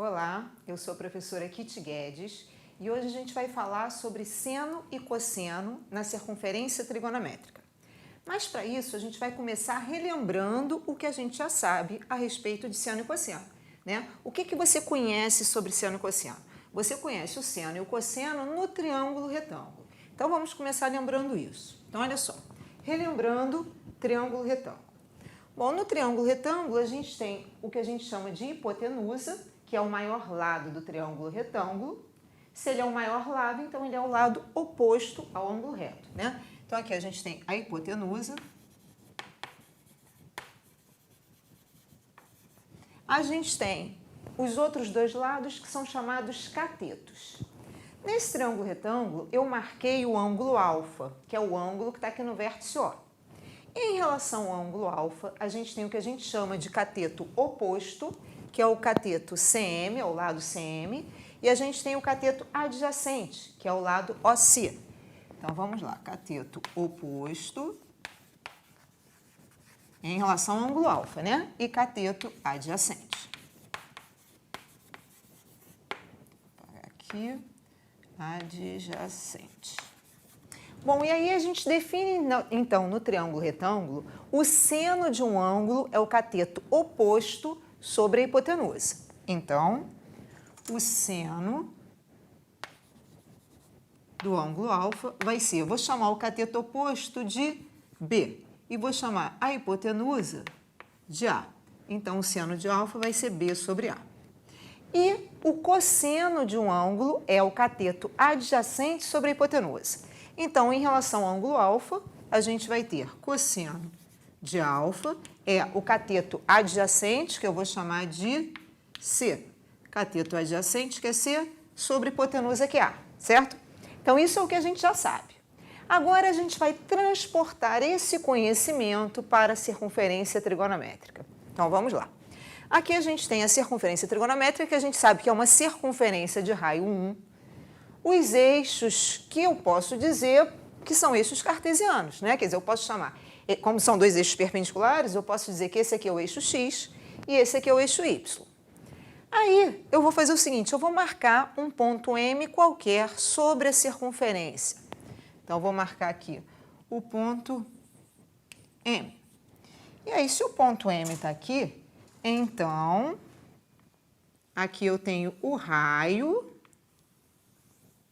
Olá, eu sou a professora Kitty Guedes e hoje a gente vai falar sobre seno e cosseno na circunferência trigonométrica. Mas para isso a gente vai começar relembrando o que a gente já sabe a respeito de seno e cosseno, né? O que você conhece sobre seno e cosseno? Você conhece o seno e o cosseno no triângulo retângulo. Então vamos começar lembrando isso. Então olha só, relembrando triângulo retângulo. Bom, no triângulo retângulo a gente tem o que a gente chama de hipotenusa, que é o maior lado do triângulo retângulo. Se ele é o maior lado, então ele é o lado oposto ao ângulo reto, né? Então aqui a gente tem a hipotenusa. A gente tem os outros dois lados que são chamados catetos. Nesse triângulo retângulo, eu marquei o ângulo alfa, que é o ângulo que está aqui no vértice O. Em relação ao ângulo alfa, a gente tem o que a gente chama de cateto oposto, que é o cateto CM, é o lado CM, e a gente tem o cateto adjacente, que é o lado OC. Então, vamos lá, cateto oposto em relação ao ângulo alfa, né? E cateto adjacente. Vou parar aqui, adjacente. Bom, e aí a gente define, então, no triângulo retângulo, o seno de um ângulo é o cateto oposto sobre a hipotenusa. Então, o seno do ângulo alfa vai ser, vou chamar o cateto oposto de B e vou chamar a hipotenusa de A. Então, o seno de alfa vai ser B sobre A. E o cosseno de um ângulo é o cateto adjacente sobre a hipotenusa. Então, em relação ao ângulo alfa, a gente vai ter cosseno de alfa, é o cateto adjacente, que eu vou chamar de C. Cateto adjacente, que é C, sobre hipotenusa, que é A, certo? Então, isso é o que a gente já sabe. Agora, a gente vai transportar esse conhecimento para a circunferência trigonométrica. Então, vamos lá. Aqui a gente tem a circunferência trigonométrica, que a gente sabe que é uma circunferência de raio 1. Os eixos que eu posso dizer que são eixos cartesianos, né? Quer dizer, eu posso chamar, como são dois eixos perpendiculares, eu posso dizer que esse aqui é o eixo X e esse aqui é o eixo Y. Aí, eu vou fazer o seguinte, eu vou marcar um ponto M qualquer sobre a circunferência. Então, eu vou marcar aqui o ponto M. E aí, se o ponto M está aqui, então, aqui eu tenho o raio,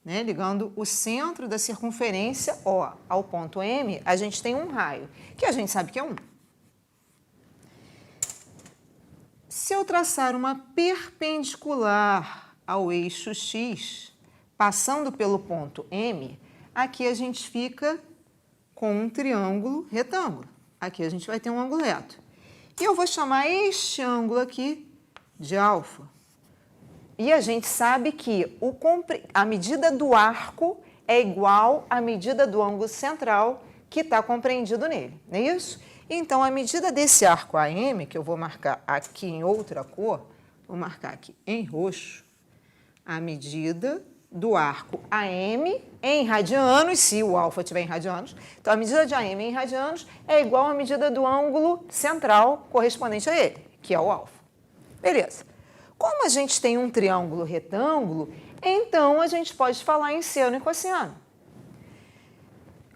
né, ligando o centro da circunferência O ao ponto M, a gente tem um raio, que a gente sabe que é 1. Se eu traçar uma perpendicular ao eixo X, passando pelo ponto M, aqui a gente fica com um triângulo retângulo. Aqui a gente vai ter um ângulo reto. E eu vou chamar este ângulo aqui de alfa. E a gente sabe que a medida do arco é igual à medida do ângulo central que está compreendido nele, não é isso? Então, a medida desse arco AM, que eu vou marcar aqui em outra cor, vou marcar aqui em roxo, a medida do arco AM em radianos, se o alfa estiver em radianos, então a medida de AM em radianos é igual à medida do ângulo central correspondente a ele, que é o alfa. Beleza. Como a gente tem um triângulo retângulo, então a gente pode falar em seno e cosseno.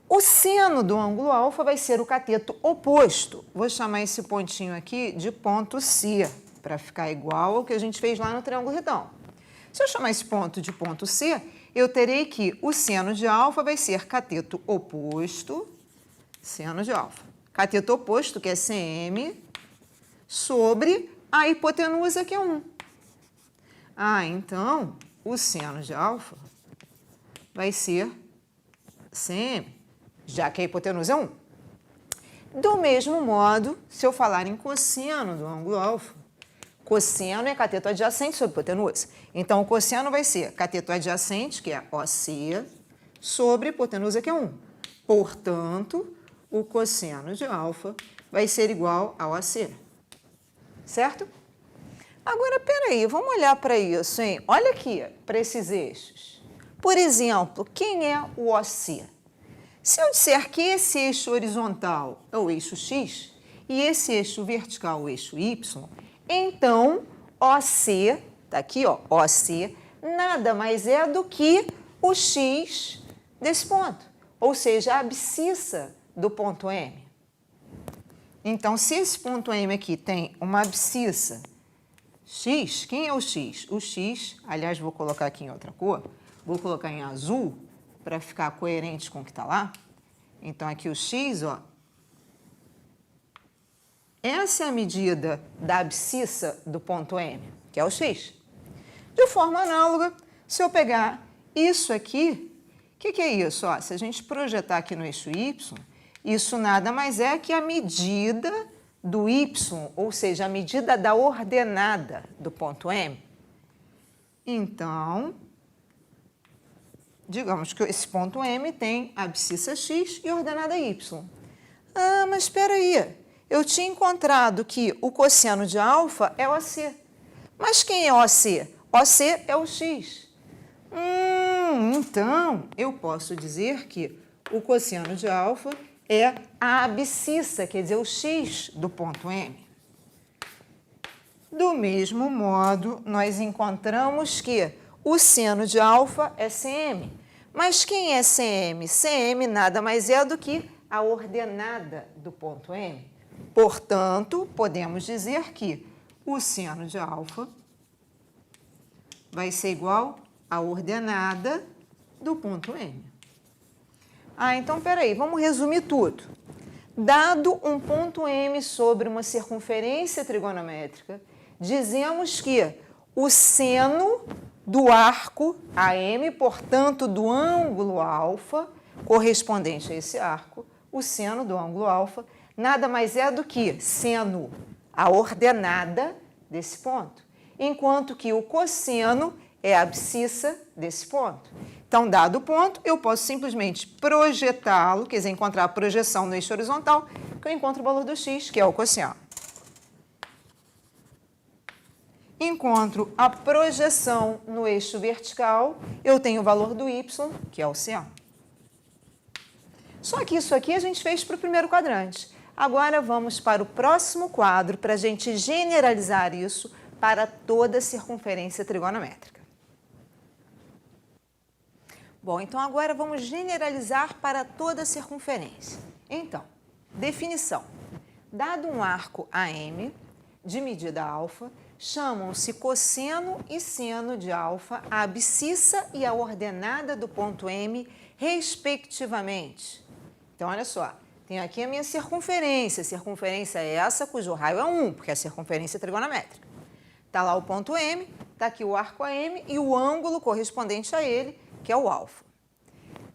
O seno do ângulo alfa vai ser o cateto oposto. Vou chamar esse pontinho aqui de ponto C, para ficar igual ao que a gente fez lá no triângulo retângulo. Se eu chamar esse ponto de ponto C, eu terei que o seno de alfa vai ser cateto oposto, seno de alfa. Cateto oposto, que é CM, sobre a hipotenusa, que é 1. Ah, então, o seno de alfa vai ser CM, já que a hipotenusa é 1. Do mesmo modo, se eu falar em cosseno do ângulo alfa, cosseno é cateto adjacente sobre hipotenusa. Então, o cosseno vai ser cateto adjacente, que é OC, sobre hipotenusa, que é 1. Portanto, o cosseno de alfa vai ser igual ao AC. Certo? Agora, peraí, vamos olhar para isso, hein? Olha aqui, para esses eixos. Por exemplo, quem é o OC? Se eu disser que esse eixo horizontal é o eixo X e esse eixo vertical é o eixo Y, então OC Está aqui, ó, OC, nada mais é do que o x desse ponto, ou seja, a abscissa do ponto M. Então, se esse ponto M aqui tem uma abscissa x, quem é o x? O x, aliás, vou colocar aqui em outra cor, vou colocar em azul para ficar coerente com o que está lá. Então, aqui o x, ó, essa é a medida da abscissa do ponto M, que é o x. De forma análoga, se eu pegar isso aqui, o que é isso? Ó, se a gente projetar aqui no eixo y, isso nada mais é que a medida do y, ou seja, a medida da ordenada do ponto M. Então, digamos que esse ponto M tem abscissa x e ordenada y. Ah, mas espera aí, eu tinha encontrado que o cosseno de alfa é OC. Mas quem é OC? OC é o x. Então, eu posso dizer que o cosseno de alfa é a abscissa, quer dizer, o x do ponto M. Do mesmo modo, nós encontramos que o seno de alfa é CM. Mas quem é CM? CM nada mais é do que a ordenada do ponto M. Portanto, podemos dizer que o seno de alfa vai ser igual à ordenada do ponto M. Ah, então, peraí, vamos resumir tudo. Dado um ponto M sobre uma circunferência trigonométrica, dizemos que o seno do arco AM, portanto, do ângulo alfa, correspondente a esse arco, o seno do ângulo alfa, nada mais é do que seno, a ordenada desse ponto, enquanto que o cosseno é a abscissa desse ponto. Então, dado o ponto, eu posso simplesmente projetá-lo, quer dizer, encontrar a projeção no eixo horizontal, que eu encontro o valor do x, que é o cosseno. Encontro a projeção no eixo vertical, eu tenho o valor do y, que é o seno. Só que isso aqui a gente fez para o primeiro quadrante. Agora vamos para o próximo quadro para a gente generalizar isso para toda a circunferência trigonométrica. Bom, então agora vamos generalizar para toda a circunferência. Então, definição. Dado um arco AM de medida alfa, chamam-se cosseno e seno de alfa a abscissa e a ordenada do ponto M, respectivamente. Então, olha só, tenho aqui a minha circunferência. A circunferência é essa, cujo raio é 1, porque é a circunferência trigonométrica. Está lá o ponto M, está aqui o arco AM e o ângulo correspondente a ele, que é o alfa.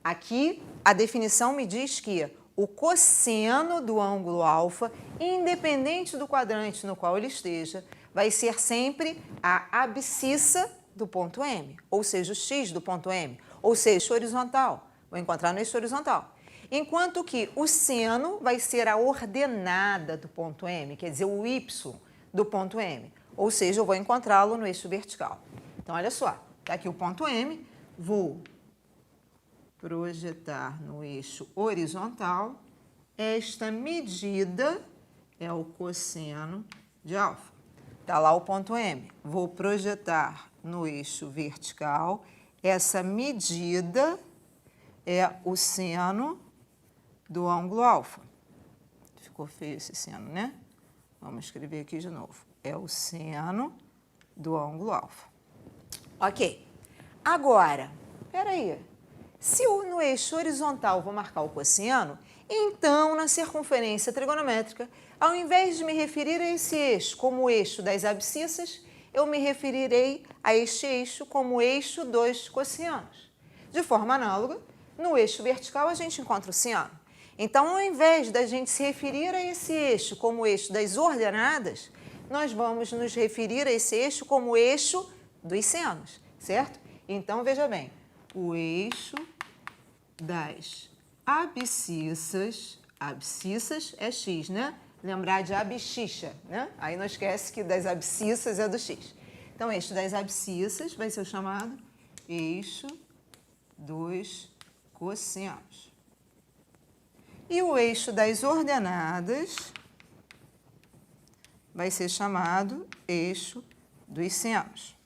Aqui, a definição me diz que o cosseno do ângulo alfa, independente do quadrante no qual ele esteja, vai ser sempre a abscissa do ponto M, ou seja, o x do ponto M, ou seja, eixo horizontal. Vou encontrar no eixo horizontal. Enquanto que o seno vai ser a ordenada do ponto M, quer dizer, o y do ponto M, ou seja, eu vou encontrá-lo no eixo vertical. Então, olha só, está aqui o ponto M, vou projetar no eixo horizontal, esta medida é o cosseno de alfa. Está lá o ponto M, vou projetar no eixo vertical, essa medida é o seno do ângulo alfa. Ficou feio esse seno, né? Vamos escrever aqui de novo. É o seno do ângulo alfa. Ok. Agora, peraí. Se no eixo horizontal vou marcar o cosseno, então na circunferência trigonométrica, ao invés de me referir a esse eixo como o eixo das abscissas, eu me referirei a este eixo como o eixo dos cossenos. De forma análoga, no eixo vertical a gente encontra o seno. Então, ao invés da gente se referir a esse eixo como o eixo das ordenadas, nós vamos nos referir a esse eixo como o eixo dos senos, certo? Então, veja bem, o eixo das abscissas, abscissas é x, né? Lembrar de abscissa, né? Aí não esquece que das abscissas é do x. Então, eixo das abscissas vai ser o chamado eixo dos cossenos. E o eixo das ordenadas vai ser chamado eixo dos senos.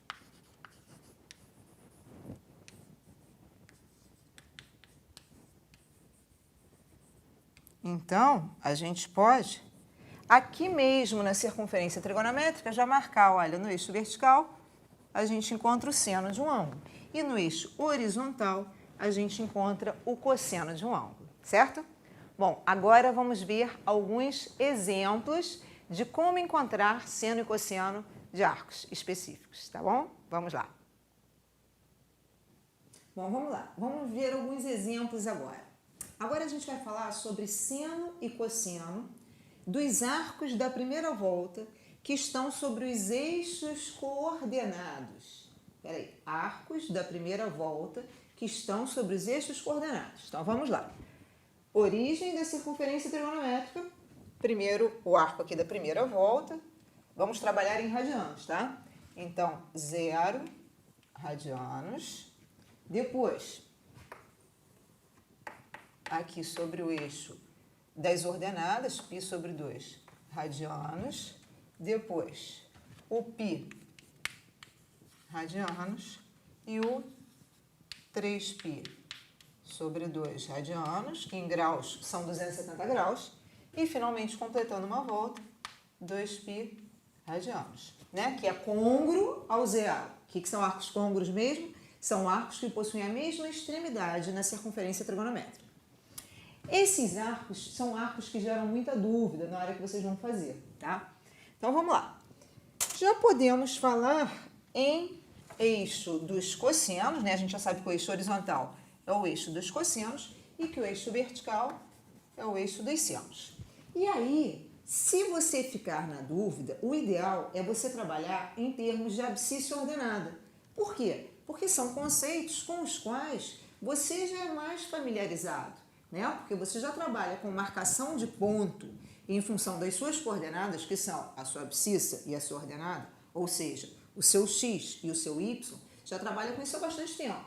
Então, a gente pode, aqui mesmo na circunferência trigonométrica, já marcar, olha, no eixo vertical, a gente encontra o seno de um ângulo. E no eixo horizontal, a gente encontra o cosseno de um ângulo, certo? Bom, agora vamos ver alguns exemplos de como encontrar seno e cosseno de arcos específicos, tá bom? Vamos lá. Bom, vamos lá. Vamos ver alguns exemplos agora. Agora a gente vai falar sobre seno e cosseno dos arcos da primeira volta que estão sobre os eixos coordenados. Peraí, arcos da primeira volta que estão sobre os eixos coordenados. Então, vamos lá. Origem da circunferência trigonométrica. Primeiro, o arco aqui da primeira volta. Vamos trabalhar em radianos, tá? Então, 0 radianos. Depois, aqui sobre o eixo das ordenadas, π sobre 2 radianos. Depois, o π radianos e o 3π sobre 2 radianos, que em graus são 270 graus. E, finalmente, completando uma volta, 2π radianos, né? Que é côngruo ao zero. O que são arcos côngruos mesmo? São arcos que possuem a mesma extremidade na circunferência trigonométrica. Esses arcos são arcos que geram muita dúvida na hora que vocês vão fazer, tá? Então, vamos lá. Já podemos falar em eixo dos cossenos, né? A gente já sabe que o eixo horizontal é o eixo dos cossenos e que o eixo vertical é o eixo dos senos. E aí, se você ficar na dúvida, o ideal é você trabalhar em termos de abscissa ordenada. Por quê? Porque são conceitos com os quais você já é mais familiarizado, né? Porque você já trabalha com marcação de ponto em função das suas coordenadas, que são a sua abscissa e a sua ordenada, ou seja, o seu x e o seu y, já trabalha com isso há bastante tempo.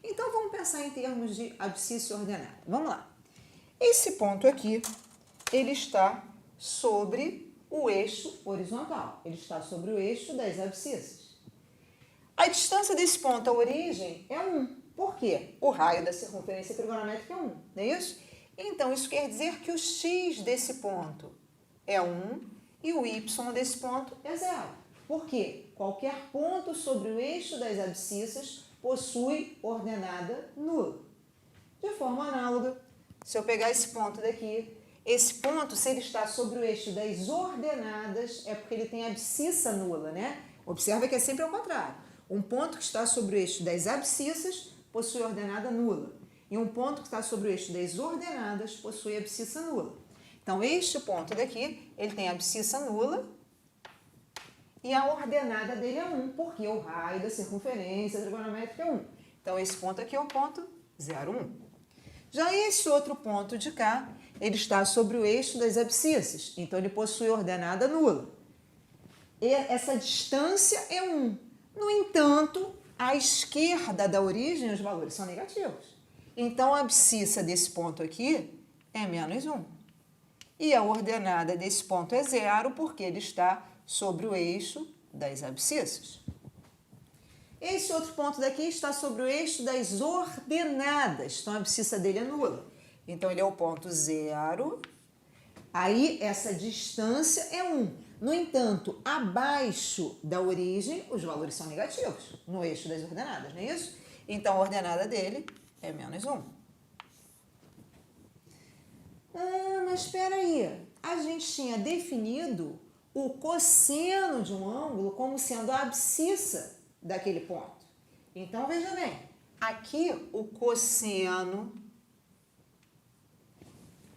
Então, vamos pensar em termos de abscissa ordenada. Vamos lá. Esse ponto aqui, ele está sobre o eixo horizontal. Ele está sobre o eixo das abscissas. A distância desse ponto à origem é 1. Por quê? O raio da circunferência trigonométrica é 1, não é isso? Então, isso quer dizer que o x desse ponto é 1 e o y desse ponto é 0. Por quê? Qualquer ponto sobre o eixo das abscissas possui ordenada nula. De forma análoga, se eu pegar esse ponto daqui, esse ponto, se ele está sobre o eixo das ordenadas, é porque ele tem abscissa nula, né? Observa que é sempre ao contrário. Um ponto que está sobre o eixo das abscissas possui ordenada nula. E um ponto que está sobre o eixo das ordenadas possui abscissa nula. Então, este ponto daqui, ele tem abscissa nula e a ordenada dele é 1, porque o raio da circunferência trigonométrica é 1. Então, esse ponto aqui é o ponto 0, 1. Já esse outro ponto de cá, ele está sobre o eixo das abscissas, então ele possui ordenada nula. E essa distância é 1. No entanto, à esquerda da origem, os valores são negativos. Então, a abscissa desse ponto aqui é menos 1. E a ordenada desse ponto é 0, porque ele está sobre o eixo das abscissas. Esse outro ponto daqui está sobre o eixo das ordenadas. Então, a abscissa dele é nula. Então, ele é o ponto 0. Aí, essa distância é 1. No entanto, abaixo da origem, os valores são negativos, no eixo das ordenadas, não é isso? Então, a ordenada dele é menos 1. Mas espera aí. A gente tinha definido o cosseno de um ângulo como sendo a abscissa daquele ponto. Então, veja bem. Aqui, o cosseno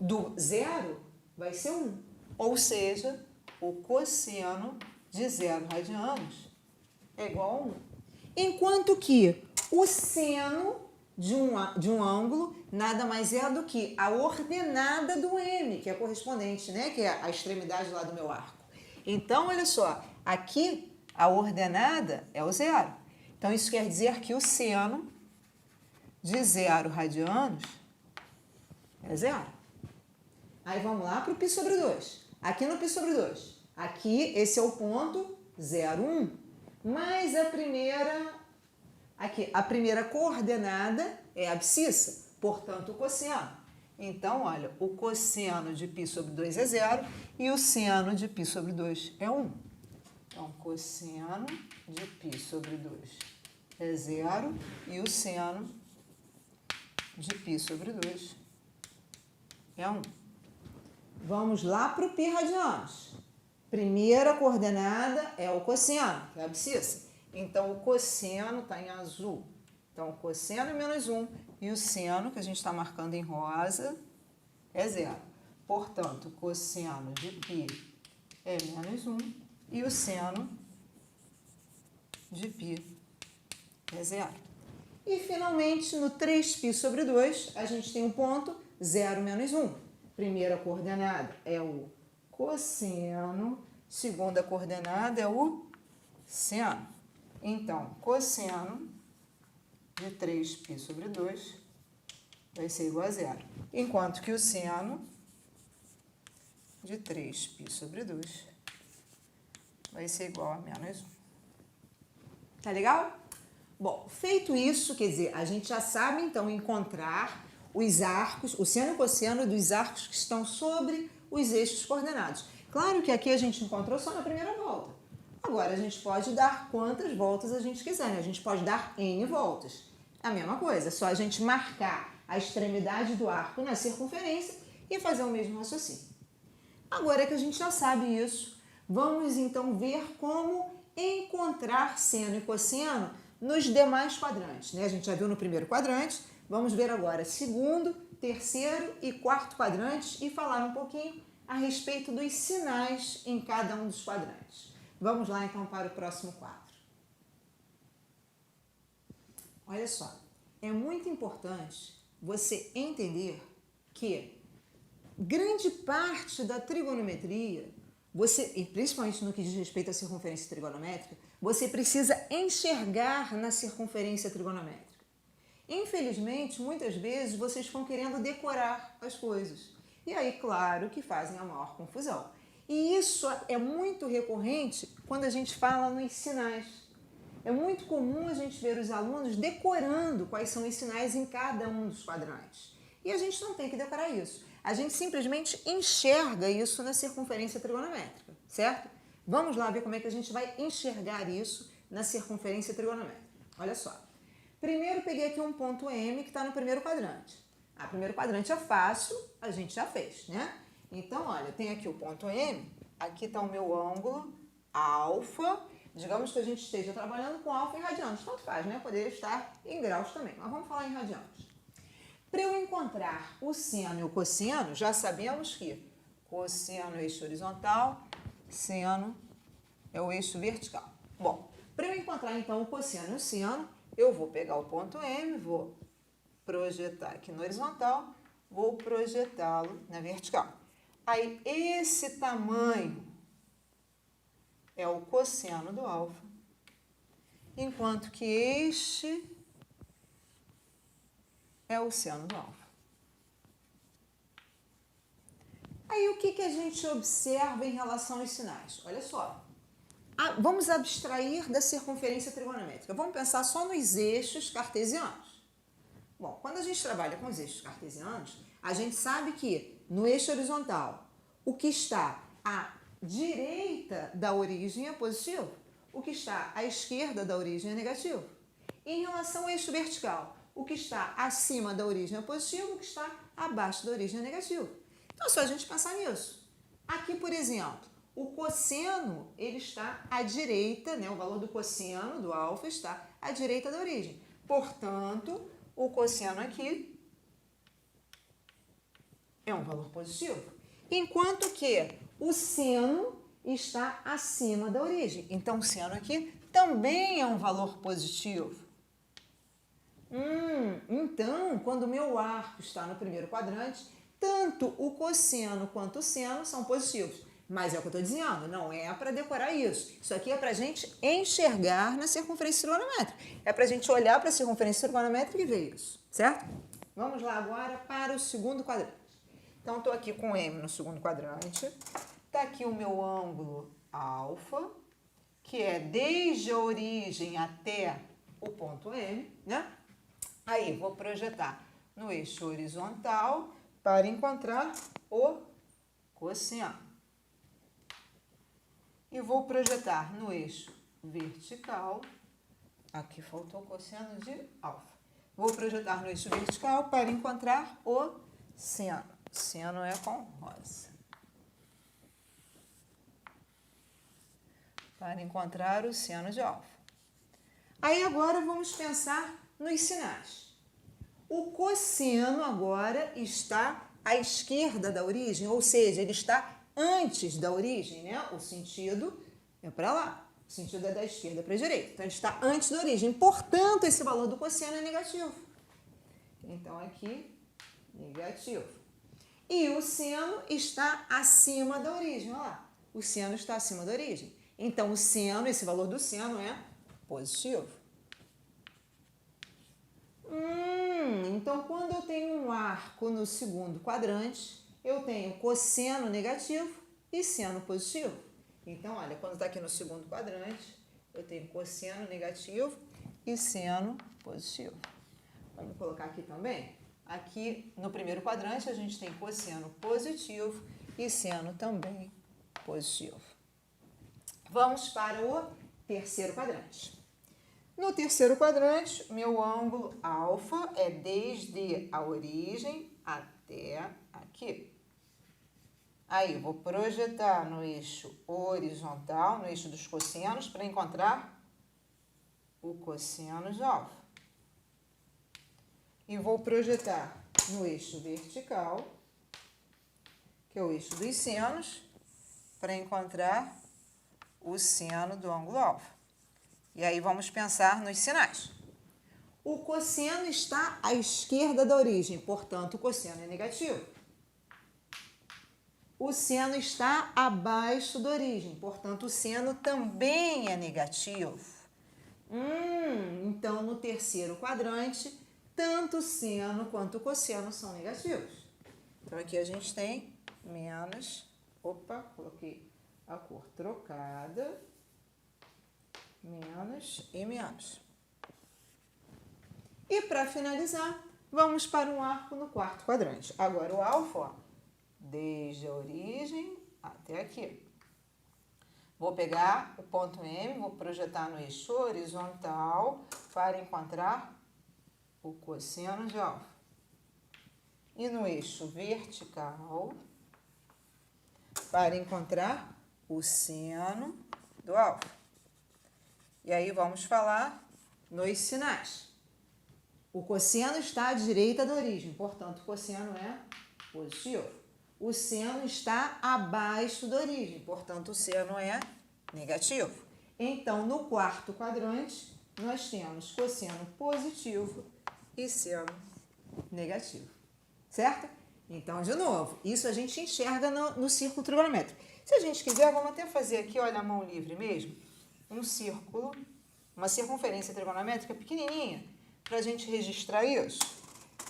do 0 vai ser 1. Ou seja, o cosseno de 0 radianos é igual a 1. Enquanto que o seno de um ângulo nada mais é do que a ordenada do M, que é correspondente, né? Que é a extremidade lá do meu arco. Então, olha só, aqui a ordenada é o 0. Então, isso quer dizer que o seno de 0 radianos é 0. Aí, vamos lá para o π sobre 2. Aqui no π sobre 2. Aqui, esse é o ponto 0, 1. Mas a primeira coordenada é a abscissa, portanto, o cosseno. Então, olha, o cosseno de π sobre 2 é 0 e o seno de π sobre 2 é 1. Então, cosseno de π sobre 2 é 0 e o seno de π sobre 2 é 1. Vamos lá para o π radianos. Primeira coordenada é o cosseno, que é a abscissa. Então, o cosseno está em azul. Então, o cosseno é menos 1 e o seno, que a gente está marcando em rosa, é 0. Portanto, o cosseno de π é menos 1 e o seno de π é 0. E, finalmente, no 3π sobre 2, a gente tem um ponto 0 menos 1. Primeira coordenada é o cosseno, segunda coordenada é o seno. Então, cosseno de 3π sobre 2 vai ser igual a 0. Enquanto que o seno de 3π sobre 2 vai ser igual a menos 1. Tá legal? Bom, feito isso, quer dizer, a gente já sabe, então, encontrar os arcos, o seno e o cosseno dos arcos que estão sobre os eixos coordenados. Claro que aqui a gente encontrou só na primeira volta. Agora, a gente pode dar quantas voltas a gente quiser, né? A gente pode dar N voltas. A mesma coisa, é só a gente marcar a extremidade do arco na circunferência e fazer o mesmo raciocínio. Agora que a gente já sabe isso, vamos então ver como encontrar seno e cosseno nos demais quadrantes, né? A gente já viu no primeiro quadrante, vamos ver agora segundo, terceiro e quarto quadrantes e falar um pouquinho a respeito dos sinais em cada um dos quadrantes. Vamos lá então para o próximo quadro. Olha só, é muito importante você entender que grande parte da trigonometria, e principalmente no que diz respeito à circunferência trigonométrica, você precisa enxergar na circunferência trigonométrica. Infelizmente, muitas vezes vocês estão querendo decorar as coisas. E aí, claro, que fazem a maior confusão. E isso é muito recorrente quando a gente fala nos sinais. É muito comum a gente ver os alunos decorando quais são os sinais em cada um dos quadrantes. E a gente não tem que decorar isso. A gente simplesmente enxerga isso na circunferência trigonométrica, certo? Vamos lá ver como é que a gente vai enxergar isso na circunferência trigonométrica. Olha só. Primeiro peguei aqui um ponto M que está no primeiro quadrante. Primeiro quadrante é fácil, a gente já fez, né? Então, olha, tem aqui o ponto M, aqui está o meu ângulo alfa. Digamos que a gente esteja trabalhando com alfa em radianos, tanto faz, né? Poderia estar em graus também, mas vamos falar em radianos. Para eu encontrar o seno e o cosseno, já sabemos que cosseno é o eixo horizontal, seno é o eixo vertical. Bom, para eu encontrar então o cosseno e o seno, eu vou pegar o ponto M, vou projetar aqui no horizontal, vou projetá-lo na vertical. Aí, esse tamanho é o cosseno do alfa, enquanto que este é o seno do alfa. Aí, o que a gente observa em relação aos sinais? Olha só. Vamos abstrair da circunferência trigonométrica. Vamos pensar só nos eixos cartesianos. Bom, quando a gente trabalha com os eixos cartesianos, a gente sabe que no eixo horizontal, o que está à direita da origem é positivo, o que está à esquerda da origem é negativo. Em relação ao eixo vertical, o que está acima da origem é positivo, o que está abaixo da origem é negativo. Então, é só a gente pensar nisso. Aqui, por exemplo, o cosseno, ele está à direita, né? O valor do cosseno, do alfa, está à direita da origem. Portanto, o cosseno aqui é um valor positivo. Enquanto que o seno está acima da origem. Então, o seno aqui também é um valor positivo. Então, quando o meu arco está no primeiro quadrante, tanto o cosseno quanto o seno são positivos. Mas é o que eu estou dizendo, não é para decorar isso. Isso aqui é para a gente enxergar na circunferência trigonométrica. É para a gente olhar para a circunferência trigonométrica e ver isso, certo? Vamos lá agora para o segundo quadrante. Então, estou aqui com M no segundo quadrante. Está aqui o meu ângulo alfa, que é desde a origem até o ponto M, né? Aí, vou projetar no eixo horizontal para encontrar o cosseno. E vou projetar no eixo vertical, aqui faltou o cosseno de alfa. Vou projetar no eixo vertical para encontrar o seno. Seno é com rosa. Para encontrar o seno de alfa. Aí agora vamos pensar nos sinais. O cosseno agora está à esquerda da origem, ou seja, ele está antes da origem, né? O sentido é para lá. O sentido é da esquerda para a direita. Então, ele está antes da origem. Portanto, esse valor do cosseno é negativo. Então, aqui, negativo. E o seno está acima da origem. Olha lá. O seno está acima da origem. Então, o seno, esse valor do seno é positivo. Então, quando eu tenho um arco no segundo quadrante, eu tenho cosseno negativo e seno positivo. Então, olha, quando está aqui no segundo quadrante, eu tenho cosseno negativo e seno positivo. Vamos colocar aqui também. Aqui no primeiro quadrante, a gente tem cosseno positivo e seno também positivo. Vamos para o terceiro quadrante. No terceiro quadrante, meu ângulo alfa é desde a origem até aqui. Aí, vou projetar no eixo horizontal, no eixo dos cossenos, para encontrar o cosseno de alfa. E vou projetar no eixo vertical, que é o eixo dos senos, para encontrar o seno do ângulo alfa. E aí, vamos pensar nos sinais. O cosseno está à esquerda da origem, portanto, o cosseno é negativo. O seno está abaixo da origem, portanto, o seno também é negativo. Então, no terceiro quadrante, tanto o seno quanto o cosseno são negativos. Então, aqui a gente tem menos... Opa, coloquei a cor trocada. Menos e menos. E para finalizar, vamos para um arco no quarto quadrante. Agora, o alfa, ó, desde a origem até aqui. Vou pegar o ponto M, vou projetar no eixo horizontal para encontrar o cosseno de alfa. E no eixo vertical para encontrar o seno do alfa. E aí vamos falar nos sinais. O cosseno está à direita da origem, portanto, o cosseno é positivo. O seno está abaixo da origem, portanto, o seno é negativo. Então, no quarto quadrante, nós temos cosseno positivo e seno negativo. Certo? Então, de novo, isso a gente enxerga no círculo trigonométrico. Se a gente quiser, vamos até fazer aqui, olha a mão livre mesmo, um círculo, uma circunferência trigonométrica pequenininha, para a gente registrar isso.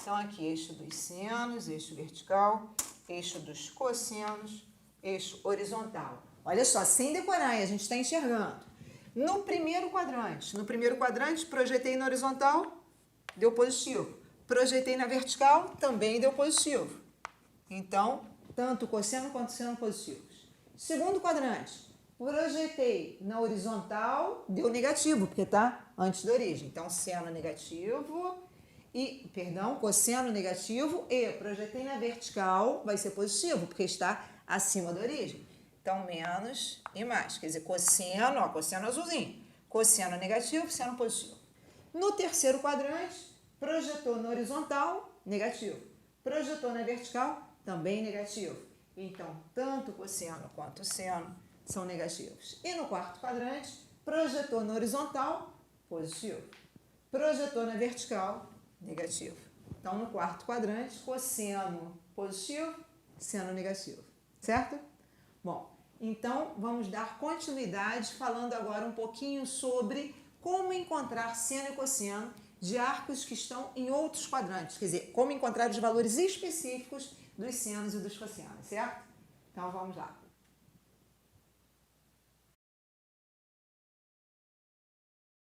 Então, aqui, eixo dos senos, eixo vertical, eixo dos cossenos, eixo horizontal. Olha só, sem decorar, a gente está enxergando. No primeiro quadrante, projetei na horizontal, deu positivo. Projetei na vertical, também deu positivo. Então, tanto o cosseno quanto o seno positivos. Segundo quadrante, projetei na horizontal, deu negativo, porque está antes da origem. Então, seno negativo cosseno negativo e projetei na vertical, vai ser positivo, porque está acima da origem. Então, menos e mais. Quer dizer, cosseno, ó, cosseno azulzinho. Cosseno negativo, seno positivo. No terceiro quadrante, projetou na horizontal, negativo. Projetou na vertical, também negativo. Então, tanto o cosseno quanto o seno são negativos. E no quarto quadrante, projetou na horizontal, positivo. Projetou na vertical, negativo. Então, no quarto quadrante, cosseno positivo, seno negativo. Certo? Bom, então vamos dar continuidade falando agora um pouquinho sobre como encontrar seno e cosseno de arcos que estão em outros quadrantes. Quer dizer, como encontrar os valores específicos dos senos e dos cossenos, certo? Então, vamos lá.